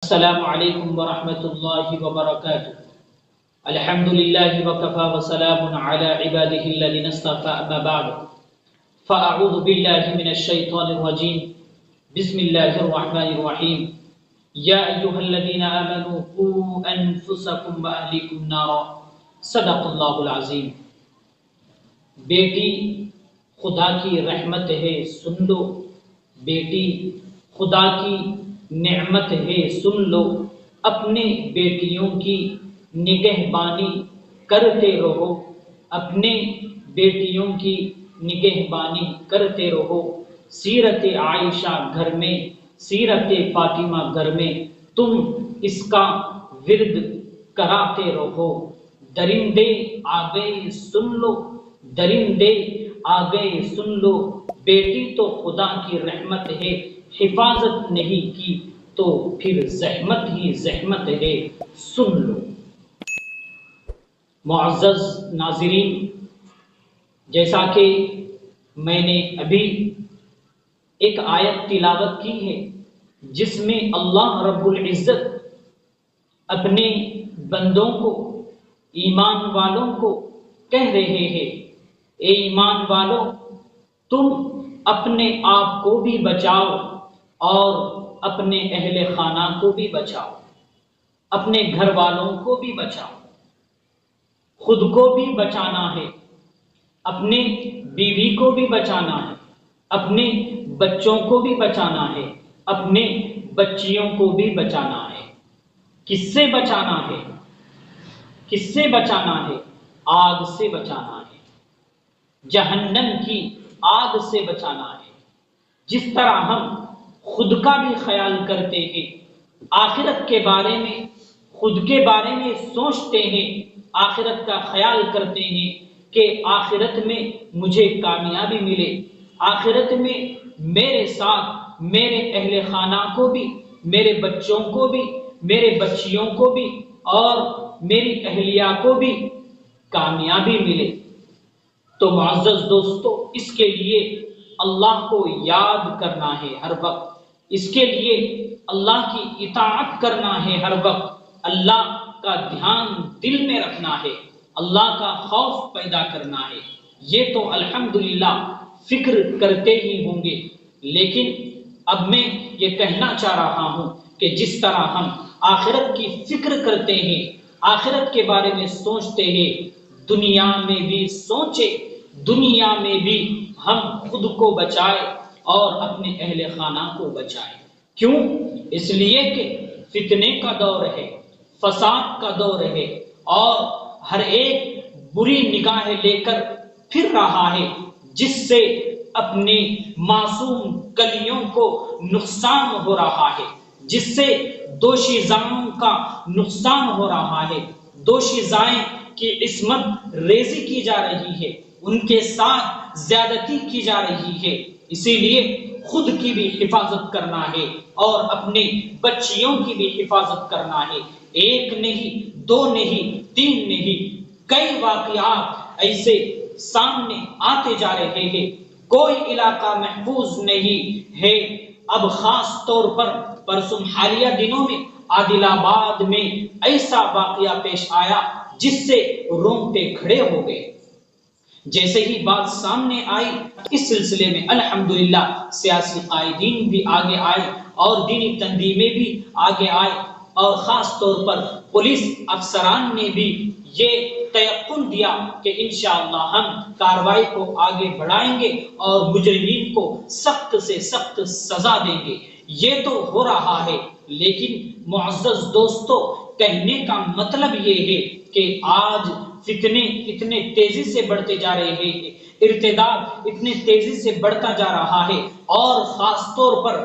السلام علیکم ورحمۃ اللہ وبرکاتہ۔ الحمد للہ وکفى وسلام علی عباده الذین اصطفى، اما بعد فاعوذ باللہ من الشیطان الرجیم، بسم اللہ الرحمن الرحیم۔ یا ایھا الذین آمنوا قوا انفسکم واہلیکم نارا، صدق اللہ العظیم۔ بیٹی خدا کی رحمت ہے، سن لو، بیٹی خدا کی نعمت ہے، سن لو، اپنے بیٹیوں کی نگہبانی کرتے رہو، اپنے بیٹیوں کی نگہبانی کرتے رہو۔ سیرت عائشہ گھر میں، سیرت فاطمہ گھر میں، تم اس کا ورد کراتے رہو۔ درندے آ گئے سن لو، درندے آ گئے سن لو، بیٹی تو خدا کی رحمت ہے، حفاظت نہیں کی تو پھر زحمت ہی زحمت ہے، سن لو۔ معزز ناظرین، جیسا کہ میں نے ابھی ایک آیت تلاوت کی ہے جس میں اللہ رب العزت اپنے بندوں کو، ایمان والوں کو کہہ رہے ہیں، اے ایمان والوں، تم اپنے آپ کو بھی بچاؤ اور اپنے اہل خانہ کو بھی بچاؤ، اپنے گھر والوں کو بھی بچاؤ، خود کو بھی بچانا ہے، اپنے بیوی کو بھی بچانا ہے، اپنے بچوں کو بھی بچانا ہے، اپنے بچیوں کو بھی بچانا ہے۔ کس سے بچانا ہے؟ کس سے بچانا ہے؟ آگ سے بچانا ہے، جہنم کی آگ سے بچانا ہے۔ جس طرح ہم خود کا بھی خیال کرتے ہیں، آخرت کے بارے میں، خود کے بارے میں سوچتے ہیں، آخرت کا خیال کرتے ہیں کہ آخرت میں مجھے کامیابی ملے، آخرت میں میرے ساتھ میرے اہل خانہ کو بھی، میرے بچوں کو بھی، میرے بچیوں کو بھی اور میری اہلیہ کو بھی کامیابی ملے۔ تو معزز دوستو، اس کے لیے اللہ کو یاد کرنا ہے ہر وقت، اس کے لیے اللہ کی اطاعت کرنا ہے ہر وقت، اللہ کا دھیان دل میں رکھنا ہے، اللہ کا خوف پیدا کرنا ہے۔ یہ تو الحمدللہ فکر کرتے ہی ہوں گے، لیکن اب میں یہ کہنا چاہ رہا ہوں کہ جس طرح ہم آخرت کی فکر کرتے ہیں، آخرت کے بارے میں سوچتے ہیں، دنیا میں بھی سوچے، دنیا میں بھی ہم خود کو بچائے اور اپنے اہل خانہ کو بچائے۔ کیوں؟ اس لیے کہ فتنے کا دور ہے، فساد کا دور ہے، اور ہر ایک بری نگاہیں لے کر پھر رہا ہے، جس سے اپنے معصوم کلیوں کو نقصان ہو رہا ہے، جس سے دوشیزاؤں کا نقصان ہو رہا ہے، دوشیزائیں کی عصمت ریزی کی جا رہی ہے، ان کے ساتھ زیادتی کی جا رہی ہے۔ اسی لیے خود کی بھی حفاظت کرنا ہے اور اپنے بچیوں کی بھی حفاظت کرنا ہے۔ ایک نہیں، دو نہیں، تین نہیں، کئی واقعات ایسے سامنے آتے جا رہے ہیں، کوئی علاقہ محفوظ نہیں ہے۔ اب خاص طور پر پرسوں حالیہ دنوں میں عادل آباد میں ایسا واقعہ پیش آیا جس سے رونگٹے کھڑے ہو گئے۔ جیسے ہی بات سامنے آئی، اس سلسلے میں الحمدللہ سیاسی قائدین بھی آگے آئے اور دینی تنظیمیں بھی آگے آئے، اور خاص طور پر پولیس افسران نے بھی یہ تیقن دیا کہ انشاءاللہ ہم کارروائی کو آگے بڑھائیں گے اور مجرمین کو سخت سے سخت سزا دیں گے۔ یہ تو ہو رہا ہے، لیکن معزز دوستو، کہنے کا مطلب یہ ہے کہ آج فتنے اتنے تیزی سے بڑھتے جا رہے ہیں، ارتداد اتنے تیزی سے بڑھتا جا رہا ہے، اور خاص طور پر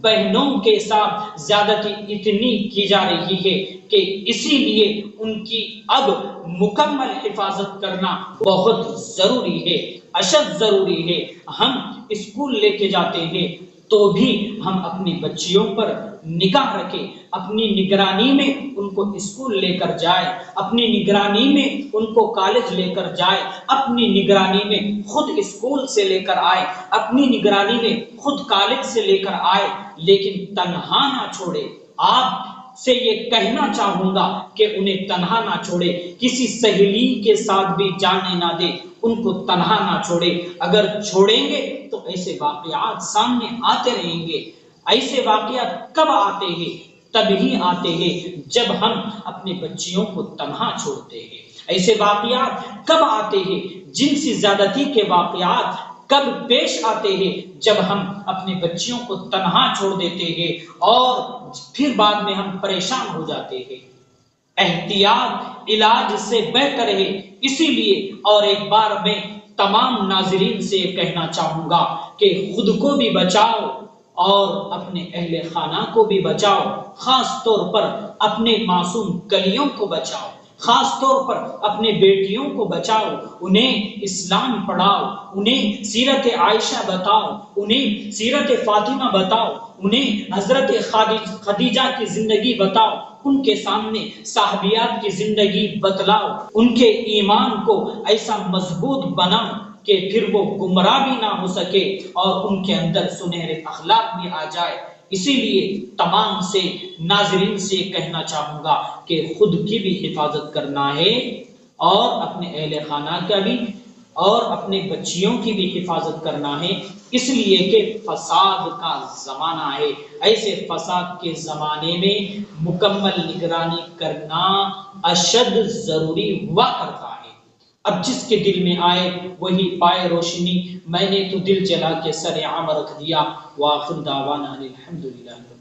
بہنوں کے ساتھ زیادتی اتنی کی جا رہی ہے کہ اسی لیے ان کی اب مکمل حفاظت کرنا بہت ضروری ہے، اشد ضروری ہے۔ ہم اسکول لے کے جاتے ہیں تو بھی ہم اپنی بچیوں پر نگاہ رکھیں، اپنی نگرانی میں ان کو اسکول لے کر جائے، اپنی نگرانی میں ان کو کالج لے کر جائے، اپنی نگرانی میں خود اسکول سے لے کر آئے، اپنی نگرانی میں خود کالج سے لے کر آئے، لیکن تنہا نہ چھوڑے۔ آپ سے یہ کہنا چاہوں گا کہ انہیں تنہا نہ چھوڑے، کسی سہیلی کے ساتھ بھی جانے نہ دے، ان کو تنہا نہ چھوڑے۔ اگر چھوڑیں گے تو ایسے واقعات سامنے آتے رہیں گے۔ ایسے واقعات کب آتے ہیں؟ تب ہی آتے ہیں جب ہم اپنے بچیوں کو تنہا چھوڑتے ہیں۔ ایسے واقعات کب آتے ہیں؟ جنسی زیادتی کے واقعات کب پیش آتے ہیں؟ جب ہم اپنے بچیوں کو تنہا چھوڑ دیتے ہیں اور پھر بعد میں ہم پریشان ہو جاتے ہیں۔ احتیاط علاج سے بہتر ہے، اسی لیے اور ایک بار میں تمام ناظرین سے یہ کہنا چاہوں گا کہ خود کو بھی بچاؤ اور اپنے اہل خانہ کو بھی بچاؤ، خاص طور پر اپنے معصوم کلیوں کو بچاؤ، خاص طور پر اپنے بیٹیوں کو بچاؤ، انہیں اسلام پڑھاؤ، انہیں سیرت عائشہ بتاؤ، انہیں سیرت فاطمہ بتاؤ، انہیں حضرت خدیجہ کی زندگی بتاؤ، ان کے سامنے صحابیات کی زندگی بتلاؤ، ان کے ایمان کو ایسا مضبوط بناؤ کہ پھر وہ گمراہ بھی نہ ہو سکے اور ان کے اندر سنہرے اخلاق بھی آ جائے۔ اسی لیے تمام سے ناظرین سے کہنا چاہوں گا کہ خود کی بھی حفاظت کرنا ہے اور اپنے اہل خانہ کا بھی اور اپنے بچیوں کی بھی حفاظت کرنا ہے، اس لیے کہ فساد کا زمانہ ہے۔ ایسے فساد کے زمانے میں مکمل نگرانی کرنا اشد ضروری ہوا کرتا ہے۔ اب جس کے دل میں آئے وہی پائے روشنی، میں نے تو دل جلا کے سر عام رکھ دیا۔ وآخر دعوانا الحمدللہ۔